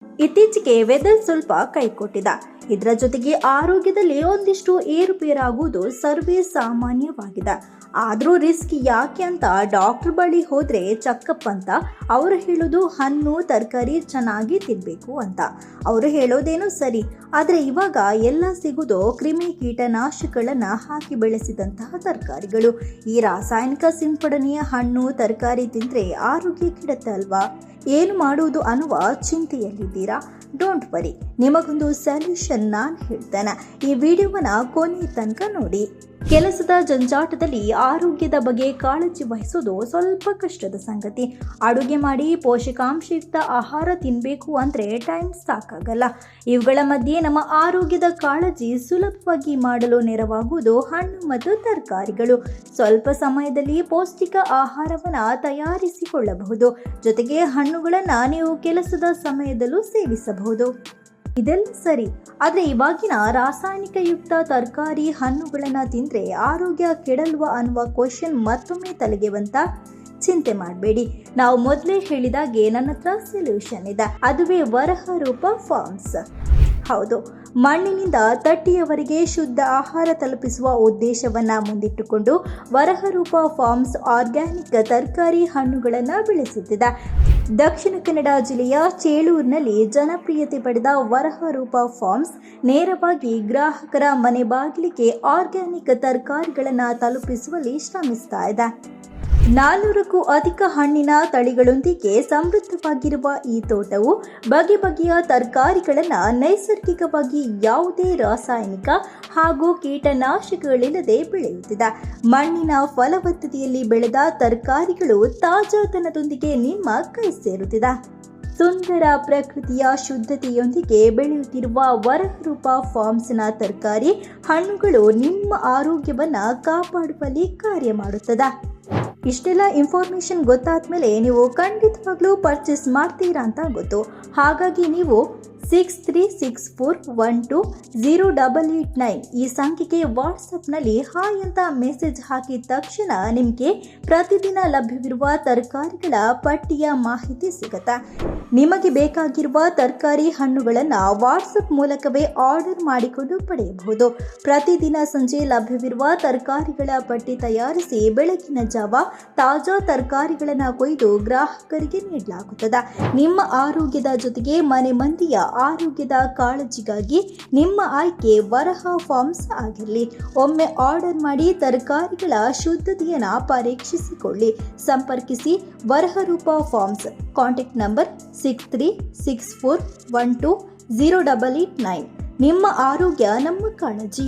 ಇತ್ತೀಚೆಗೆ ವೆದರ್ ಸ್ವಲ್ಪ ಕೈಕೊಟ್ಟಿದೆ. ಇದರ ಜೊತೆಗೆ ಆರೋಗ್ಯದಲ್ಲಿ ಒಂದಿಷ್ಟು ಏರುಪೇರಾಗುವುದು ಸರ್ವೇ ಸಾಮಾನ್ಯವಾಗಿದೆ. ಆದರೂ ರಿಸ್ಕ್ ಯಾಕೆ ಅಂತ ಡಾಕ್ಟರ್ ಬಳಿ ಹೋದ್ರೆ ಚೆಕಪ್ ಅಂತ ಅವರು ಹೇಳೋದು ಹಣ್ಣು ತರಕಾರಿ ಚೆನ್ನಾಗಿ ತಿನ್ನಬೇಕು ಅಂತ. ಅವರು ಹೇಳೋದೇನು ಸರಿ, ಆದರೆ ಇವಾಗ ಎಲ್ಲ ಸಿಗೋದು ಕ್ರಿಮಿ ಕೀಟನಾಶಕಗಳನ್ನು ಹಾಕಿ ಬೆಳೆಸಿದಂತಹ ತರಕಾರಿಗಳು. ಈ ರಾಸಾಯನಿಕ ಸಿಂಪಡಣೆಯ ಹಣ್ಣು ತರಕಾರಿ ತಿಂದರೆ ಆರೋಗ್ಯ ಕೆಡುತ್ತೆ ಅಲ್ವಾ? ಏನು ಮಾಡುವುದು ಅನ್ನುವ ಚಿಂತೆಯಲ್ಲಿದ್ದೀರಾ? ಡೋಂಟ್ ವರಿ, ನಿಮಗೊಂದು ಸೊಲ್ಯೂಷನ್ ನಾನು ಹೇಳ್ತೇನೆ. ಈ ವಿಡಿಯೋವನ್ನ ಕೊನೆ ತನಕ ನೋಡಿ. ಕೆಲಸದ ಜಂಜಾಟದಲ್ಲಿ ಆರೋಗ್ಯದ ಬಗ್ಗೆ ಕಾಳಜಿ ವಹಿಸೋದು ಸ್ವಲ್ಪ ಕಷ್ಟದ ಸಂಗತಿ. ಅಡುಗೆ ಮಾಡಿ ಪೋಷಕಾಂಶಯುಕ್ತ ಆಹಾರ ತಿನ್ನಬೇಕು ಅಂದರೆ ಟೈಮ್ ಸಾಕಾಗಲ್ಲ. ಇವುಗಳ ಮಧ್ಯೆ ನಮ್ಮ ಆರೋಗ್ಯದ ಕಾಳಜಿ ಸುಲಭವಾಗಿ ಮಾಡಲು ನೆರವಾಗುವುದು ಹಣ್ಣು ಮತ್ತು ತರಕಾರಿಗಳು. ಸ್ವಲ್ಪ ಸಮಯದಲ್ಲಿ ಪೌಷ್ಟಿಕ ಆಹಾರವನ್ನು ತಯಾರಿಸಿಕೊಳ್ಳಬಹುದು. ಜೊತೆಗೆ ಹಣ್ಣುಗಳನ್ನು ನೀವು ಕೆಲಸದ ಸಮಯದಲ್ಲೂ ಸೇವಿಸಬಹುದು. ಇದೆಲ್ಲ ಸರಿ, ಆದರೆ ಇವಾಗಿನ ರಾಸಾಯನಿಕಯುಕ್ತ ತರಕಾರಿ ಹಣ್ಣುಗಳನ್ನು ತಿಂದರೆ ಆರೋಗ್ಯ ಕೆಡಲ್ವಾ ಅನ್ನುವ ಕ್ವಶನ್ ಮತ್ತೊಮ್ಮೆ ತಲೆಗೆ ಬಂತ? ಚಿಂತೆ ಮಾಡಬೇಡಿ, ನಾವು ಮೊದಲೇ ಹೇಳಿದಾಗೆ ನನ್ನ ಹತ್ರ ಸೊಲ್ಯೂಷನ್ ಇದೆ. ಅದುವೇ ವರಹರೂಪ ಫಾರ್ಮ್ಸ್. ಹೌದು, ಮಣ್ಣಿನಿಂದ ತಟ್ಟಿಯವರೆಗೆ ಶುದ್ಧ ಆಹಾರ ತಲುಪಿಸುವ ಉದ್ದೇಶವನ್ನು ಮುಂದಿಟ್ಟುಕೊಂಡು ವರಹರೂಪ ಫಾರ್ಮ್ಸ್ ಆರ್ಗ್ಯಾನಿಕ್ ತರಕಾರಿ ಹಣ್ಣುಗಳನ್ನು ಬೆಳೆಸುತ್ತಿದೆ. ದಕ್ಷಿಣ ಕನ್ನಡ ಜಿಲ್ಲೆಯ ಚೇಳೂರಿನಲ್ಲಿ ಜನಪ್ರಿಯತೆ ಪಡೆದ ವರಹರೂಪ ಫಾರ್ಮ್ಸ್ ನೇರವಾಗಿ ಗ್ರಾಹಕರ ಮನೆ ಬಾಗಿಲಿಗೆ ಆರ್ಗ್ಯಾನಿಕ್ ತರಕಾರಿಗಳನ್ನು ತಲುಪಿಸುವಲ್ಲಿ ಶ್ರಮಿಸ್ತಾ ಇದೆ. 400ಕ್ಕೂ ಅಧಿಕ ಹಣ್ಣಿನ ತಳಿಗಳೊಂದಿಗೆ ಸಮೃದ್ಧವಾಗಿರುವ ಈ ತೋಟವು ಬಗೆ ಬಗೆಯ ತರಕಾರಿಗಳನ್ನು ನೈಸರ್ಗಿಕವಾಗಿ ಯಾವುದೇ ರಾಸಾಯನಿಕ ಹಾಗೂ ಕೀಟನಾಶಕಗಳಿಲ್ಲದೆ ಬೆಳೆಯುತ್ತಿದೆ. ಮಣ್ಣಿನ ಫಲವತ್ತತೆಯಲ್ಲಿ ಬೆಳೆದ ತರಕಾರಿಗಳು ತಾಜಾತನದೊಂದಿಗೆ ನಿಮ್ಮ ಕೈ ಸೇರುತ್ತಿದೆ. ಸುಂದರ ಪ್ರಕೃತಿಯ ಶುದ್ಧತೆಯೊಂದಿಗೆ ಬೆಳೆಯುತ್ತಿರುವ ವರಹರೂಪ ಫಾರ್ಮ್ಸ್ನ ತರಕಾರಿ ಹಣ್ಣುಗಳು ನಿಮ್ಮ ಆರೋಗ್ಯವನ್ನು ಕಾಪಾಡುವಲ್ಲಿ ಕಾರ್ಯ ಮಾಡುತ್ತದೆ. ಇಷ್ಟೆಲ್ಲ ಇನ್ಫಾರ್ಮೇಷನ್ ಗೊತ್ತಾದ ಮೇಲೆ ನೀವು ಖಂಡಿತವಾಗ್ಲೂ ಪರ್ಚೇಸ್ ಮಾಡ್ತೀರಾ ಅಂತ ಗೊತ್ತು. ಹಾಗಾಗಿ ನೀವು 6364120889 ಈ ಸಂಖ್ಯೆಗೆ ವಾಟ್ಸಪ್ನಲ್ಲಿ ಹಾಯ್ ಅಂತ ಮೆಸೇಜ್ ಹಾಕಿದ ತಕ್ಷಣ ನಿಮಗೆ ಪ್ರತಿದಿನ ಲಭ್ಯವಿರುವ ತರಕಾರಿಗಳ ಪಟ್ಟಿಯ ಮಾಹಿತಿ ಸಿಗುತ್ತೆ. ನಿಮಗೆ ಬೇಕಾಗಿರುವ ತರಕಾರಿ ಹಣ್ಣುಗಳನ್ನು ವಾಟ್ಸಪ್ ಮೂಲಕವೇ ಆರ್ಡರ್ ಮಾಡಿಕೊಂಡು ಪಡೆಯಬಹುದು. ಪ್ರತಿದಿನ ಸಂಜೆ ಲಭ್ಯವಿರುವ ತರಕಾರಿಗಳ ಪಟ್ಟಿ ತಯಾರಿಸಿ ಬೆಳಗಿನ ಜಾವ ತಾಜಾ ತರಕಾರಿಗಳನ್ನು ಕೊಯ್ದು ಗ್ರಾಹಕರಿಗೆ ನೀಡಲಾಗುತ್ತದೆ. ನಿಮ್ಮ ಆರೋಗ್ಯದ ಜೊತೆಗೆ ಮನೆ ಮಂದಿಯ ಆರೋಗ್ಯದ ಕಾಳಜಿಗಾಗಿ ನಿಮ್ಮ ಆಯ್ಕೆ ವರಹ ಫಾರ್ಮ್ಸ್ ಆಗಿರಲಿ. ಒಮ್ಮೆ ಆರ್ಡರ್ ಮಾಡಿ ತರಕಾರಿಗಳ ಶುದ್ಧತೆಯನ್ನು ಪರೀಕ್ಷಿಸಿಕೊಳ್ಳಿ. ಸಂಪರ್ಕಿಸಿ ವರಹರೂಪ ಫಾರ್ಮ್ಸ್. Contact number 6364120889. ನಿಮ್ಮ ಆರೋಗ್ಯ ನಮ್ಮ ಕಾಳಜಿ.